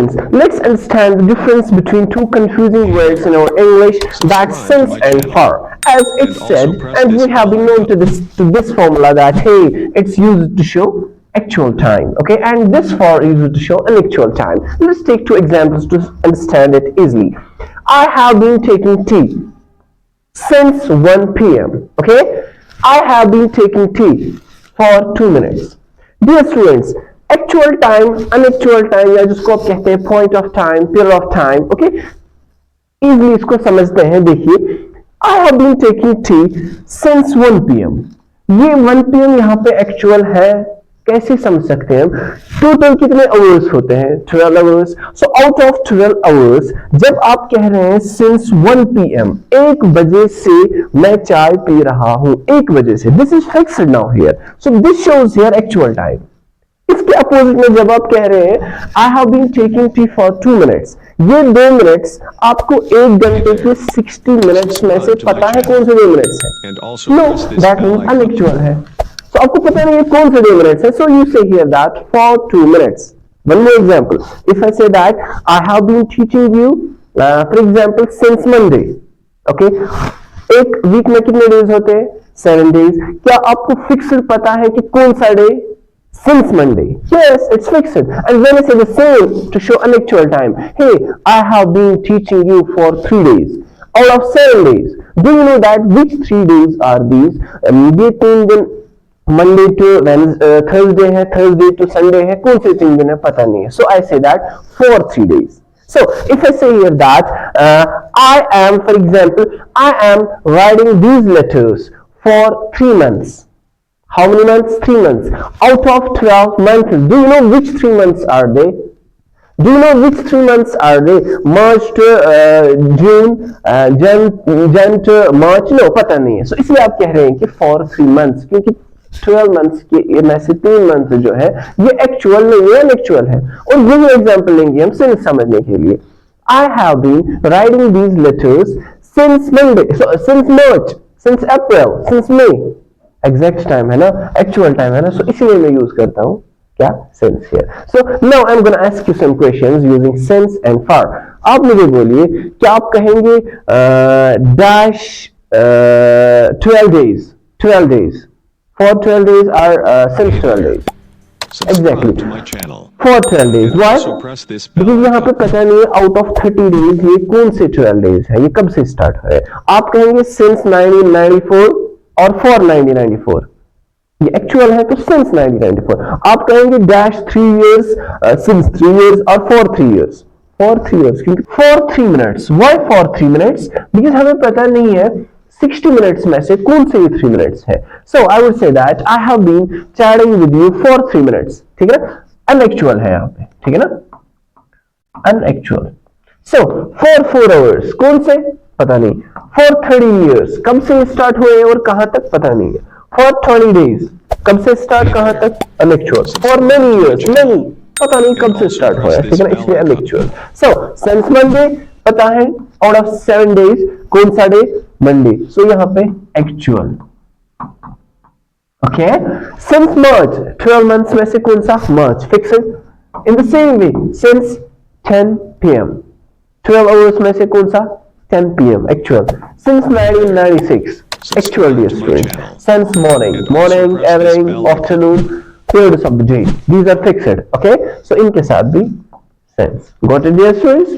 students, let's understand the difference between two confusing words in our English, that's since and for. As it's said, and we have been known to this formula that hey, it's used to show actual time, okay, and this for is used to show an actual time. Let's take two examples to understand it easily. I have been taking tea since 1 p.m. okay. I have been taking tea for 2 minutes. Dear students, actual time, unactual time या जिसको आप कहते हैं point of time, period of time, okay, easily इसको समझते हैं. देखिए, I have been taking tea since 1 p.m. ये 1 p.m. यहाँ पे actual है. कैसे समझ सकते हैं हम? टोटल कितने आवर्स होते हैं? 12 hours. So out of 12 hours जब आप कह रहे हैं सिंस 1 PM, 1 बजे से मैं चाय पी रहा हूं, 1 बजे से, this is fixed now here. So this shows here actual time. इसके अपोजिट में जब आप कह रहे हैं I have been taking tea for 2 minutes, ये 2 मिनट्स आपको 1 घंटे के 60 मिनट्स में से पता है कौन से 2 मिनट्स है? नो, दैट मींस अनएक्चुअल है. तो आपको पता नहीं है कौन से 2 मिनट्स है. So you say here that for 2 minutes. One more example, if I say that I have been teaching you for example since Monday, okay. एक वीक में कितने डेज होते हैं? 7 डेज. क्या आपको फिक्स्ड पता है कि कौन सा day? Since Monday. Yes, it's fixed. And when I say the same to show an actual time, hey, I have been teaching you for 3 days out of 7 days. Do you know that which 3 days are these? ये 3 दिन Monday to Thursday है, Thursday to Sunday है, कौन से 3 दिन है पता नहीं है. So I say that for 3 days. So if I say here that I am, for example, I am writing these letters for 3 months. How many months? 3 months. Out of 12 months, do you know which 3 months are they? Do you know which 3 months are they? March to June, Jan to March? No, पता नहीं है. So इसलिए आप कह रहे हैं कि for 3 months, क्योंकि 12 months के में से 3 months जो है ये actual नहीं है, unactual है. और यही example लेंगे हम since समझने के लिए. I have been writing these letters since Monday, so since March, since April, since May. Exact time है ना, एक्चुअल टाइम है ना. सो इसलिए मैं यूज करता हूं क्या? Since here. So now I am gonna ask you some questions using since and for. आप मुझे बोलिए क्या आप कहेंगे dash 12 days, 12 days, for 12 days or since 12 days. Exactly for 12 days. Why? Because यहाँ पे पता नहीं है आउट ऑफ 30 डेज ये कौन से 12 डेज है, ये कब से स्टार्ट है. आप कहेंगे सिंस 1994 और फॉर 1994. ये एक्चुअल है तो सिंस 1994. आप कहेंगे डैश 3 इयर्स, सिंस 3 इयर्स और फॉर 3 इयर्स. फॉर 3 इयर्स क्योंकि for 3 minutes. Why for 3 minutes? Because हमें पता नहीं है 60 मिनट्स में से कौन से ये 3 मिनट्स है. So I would say that I have been chatting with you for 3 minutes. ठीक है ना, अनएक्चुअल है यहाँ पे. ठीक है ना, अनएक्चुअल. सो फॉर 4 आवर्स कौन से पता नहीं. फॉर 30 इयर्स कब से स्टार्ट हुए और कहां तक पता नहीं है. फॉर 20 डेज कब से स्टार्ट कहां तक? अनएक्चुअल. फॉर मेनी इयर्स नहीं पता नहीं कब से स्टार्ट हुआ है, ठीक है ना, इसलिए अनएक्चुअल. सो सिंस मंडे पता है, आउट ऑफ 7 डेज कौन सा डे? मंडे. सो यहां पे actual. Okay. Since March 12 months में से कौन सा? March. Fixed. In the same way since 10 PM 12 hours में से कौन सा? 10 PM actual. Since 1996 actual, dear students. Since morning, evening, afternoon, periods of the day. These are fixed. Okay. So इनके साथ भी since. Got it, dear students?